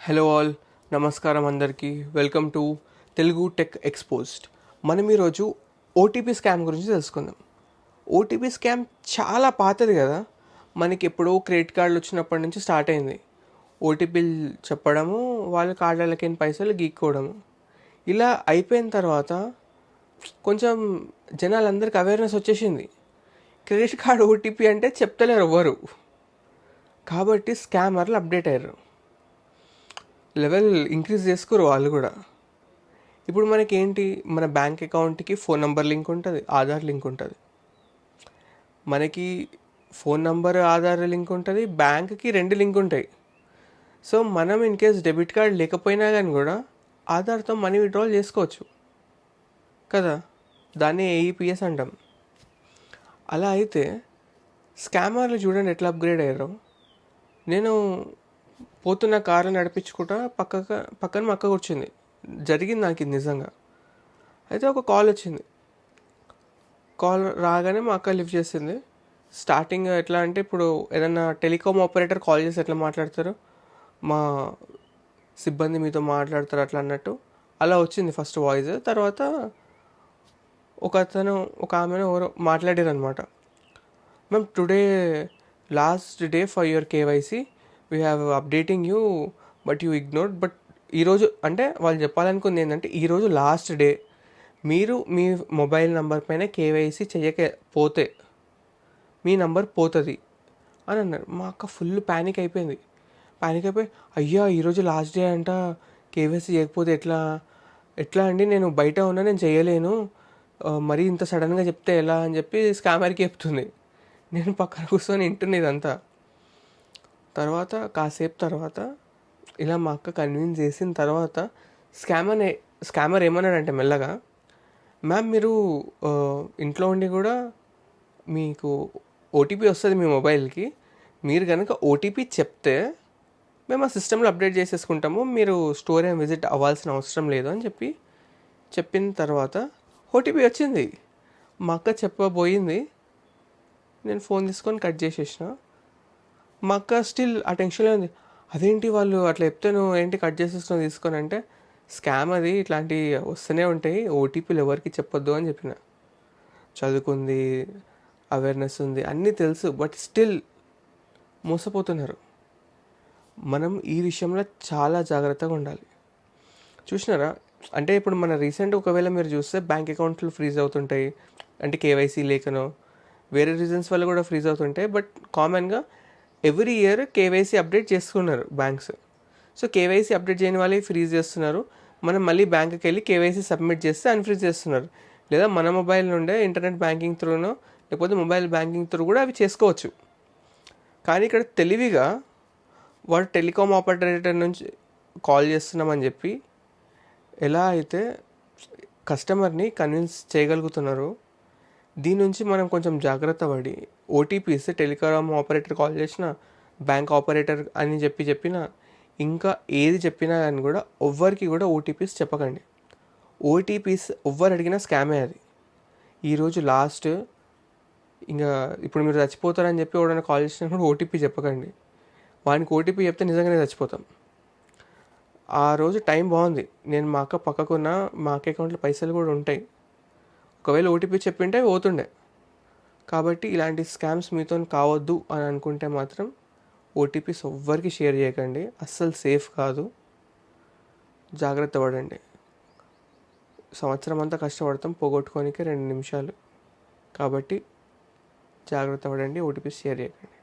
Hello all, నమస్కారం అందరికీ. Welcome to Telugu tech exposed. మనం ఈరోజు ఓటీపీ స్కామ్ గురించి తెలుసుకుందాం. ఓటీపీ స్కామ్ చాలా పాతది కదా, మనకి ఎప్పుడో క్రెడిట్ కార్డులు వచ్చినప్పటి నుంచి స్టార్ట్ అయింది. ఓటీపీలు చెప్పడము, వాళ్ళ కార్డులకి పైసలు గీక్కోవడము. ఇలా అయిపోయిన తర్వాత కొంచెం జనాలందరికీ అవేర్నెస్ వచ్చేసింది. క్రెడిట్ కార్డ్ ఓటీపీ అంటే చెప్తలేరు ఎవ్వరు, కాబట్టి స్కామర్లు అప్డేట్ అయ్యారు, లెవెల్ ఇంక్రీజ్ చేసుకోరు వాళ్ళు కూడా. ఇప్పుడు మనకి ఏంటి, మన బ్యాంక్ అకౌంట్కి ఫోన్ నెంబర్ లింక్ ఉంటుంది, ఆధార్ లింక్ ఉంటుంది. మనకి ఫోన్ నెంబర్ ఆధార్ లింక్ ఉంటుంది, బ్యాంక్కి 2 లింక్ ఉంటాయి. సో మనం ఇన్ కేస్ డెబిట్ కార్డ్ లేకపోయినా కానీ కూడా ఆధార్తో మనీ విత్డ్రాల్ చేసుకోవచ్చు కదా, దాన్ని ఏఈపిఎస్ అంటాం. అలా అయితే స్కామర్లు చూడండి ఎట్లా అప్గ్రేడ్ అయ్యారో. నేను పోతున్న కారు నడిపించుకుంటా పక్కన మా అక్క కూర్చుంది. జరిగింది నాకు ఇది నిజంగా. అయితే ఒక కాల్ వచ్చింది. కాల్ రాగానే మా అక్క లిఫ్ట్ చేసింది. స్టార్టింగ్ ఎట్లా అంటే, ఇప్పుడు ఏదన్నా టెలికామ్ ఆపరేటర్ కాల్ చేసి ఎట్లా మాట్లాడతారు, మా సిబ్బంది మీతో మాట్లాడతారు అట్లా అన్నట్టు అలా వచ్చింది ఫస్ట్ వాయిస్. తర్వాత ఒక ఆమెను ఎవరో మాట్లాడారు అనమాట. Ma'am, today last day for your KYC, we have updating you but you ignored. But ఈరోజు అంటే వాళ్ళు చెప్పాలనుకుంది ఏంటంటే, ఈరోజు లాస్ట్ డే, మీరు మీ మొబైల్ నెంబర్ పైన కేవైసీ చేయకపోతే మీ నంబర్ పోతుంది అని అన్నారు. మా అక్క ఫుల్ ప్యానిక్ అయిపోయి, అయ్యా ఈరోజు లాస్ట్ డే అంట, కేవైసీ చేయకపోతే ఎట్లా అండి, నేను బయట ఉన్నా, నేను చేయలేను, మరీ ఇంత సడన్గా చెప్తే ఎలా అని చెప్పి స్కామర్కి చెప్తుంది. నేను పక్కన కూర్చొని వింటున్నా ఇదంతా. కాసేపు తర్వాత ఇలా మా అక్క కన్విన్స్ చేసిన తర్వాత స్కామర్ ఏమన్నాడంటే మెల్లగా, మ్యామ్ మీరు ఇంట్లో ఉండి కూడా మీకు ఓటీపీ వస్తుంది మీ మొబైల్కి, మీరు కనుక ఓటీపీ చెప్తే మేము ఆ సిస్టంలో అప్డేట్ చేసేసుకుంటాము, మీరు స్టోర్ ఏం విజిట్ అవ్వాల్సిన అవసరం లేదు అని చెప్పిన తర్వాత ఓటీపీ వచ్చింది. మా అక్క చెప్పబోయింది, నేను ఫోన్ తీసుకొని కట్ చేసేసిన. మా అక్క స్టిల్ ఆ టెన్షన్లో ఉంది. అదేంటి వాళ్ళు అట్లా చెప్తే నువ్వు ఏంటి కట్ చేసేస్తున్నావు తీసుకొని అంటే, స్కామ్ అది, ఇట్లాంటివి వస్తూనే ఉంటాయి, ఓటీపీలు ఎవరికి చెప్పొద్దు అని చెప్పిన. చదువుకుంది, అవేర్నెస్ ఉంది, అన్నీ తెలుసు, బట్ స్టిల్ మోసపోతున్నారు. మనం ఈ విషయంలో చాలా జాగ్రత్తగా ఉండాలి. చూసినారా, అంటే ఇప్పుడు మన రీసెంట్ ఒకవేళ మీరు చూస్తే బ్యాంక్ అకౌంట్లు ఫ్రీజ్ అవుతుంటాయి, అంటే కేవైసీ లేకనో వేరే రీజన్స్ వల్ల కూడా ఫ్రీజ్ అవుతుంటాయి. బట్ కామన్గా ఎవ్రీ ఇయర్ కేవైసీ అప్డేట్ చేసుకున్నారు బ్యాంక్స్. సో కేవైసీ అప్డేట్ చేయని వాళ్ళే ఫ్రీజ్ చేస్తున్నారు. మనం మళ్ళీ బ్యాంక్కి వెళ్ళి కేవైసీ సబ్మిట్ చేస్తే అన్ఫ్రీజ్ చేస్తున్నారు. లేదా మన మొబైల్ నుండే ఇంటర్నెట్ బ్యాంకింగ్ త్రూనో లేకపోతే మొబైల్ బ్యాంకింగ్ త్రూ కూడా అవి చేసుకోవచ్చు. కానీ ఇక్కడ తెలివిగా వాడు టెలికామ్ ఆపరేటర్ నుంచి కాల్ చేస్తున్నామని చెప్పి ఎలా అయితే కస్టమర్ని కన్విన్స్ చేయగలుగుతున్నారు, దీని నుంచి మనం కొంచెం జాగ్రత్త పడి ఓటీపీస్ టెలికామ్ ఆపరేటర్ కాల్ చేసిన, బ్యాంక్ ఆపరేటర్ అని చెప్పినా, ఇంకా ఏది చెప్పినా కానీ కూడా ఎవ్వరికి కూడా ఓటీపీస్ చెప్పకండి. ఓటీపీస్ ఎవ్వరు అడిగినా స్కామే అది. ఈరోజు లాస్ట్, ఇంకా ఇప్పుడు మీరు చచ్చిపోతారని చెప్పి ఎవరైనా కాల్ చేసినా కూడా ఓటీపీ చెప్పకండి. వానికి ఓటీపీ చెప్తే నిజంగానే చచ్చిపోతాం. ఆ రోజు టైం బాగుంది, నేను మా అక్క పక్కకున్న, మా అక్క అకౌంట్లో పైసలు కూడా ఉంటాయి, ఒకవేళ ఓటీపీ చెప్పింటే పోతుండే. కాబట్టి ఇలాంటి స్కామ్స్ మీతో కావద్దు అని అనుకుంటే మాత్రం ఓటీపీస్ ఎవ్వరికి షేర్ చేయకండి, అస్సలు సేఫ్ కాదు. జాగ్రత్త పడండి. సంవత్సరం అంతా కష్టపడతాం, పోగొట్టుకోనికి 2 నిమిషాలు. కాబట్టి జాగ్రత్త పడండి, ఓటీపీస్ షేర్ చేయకండి.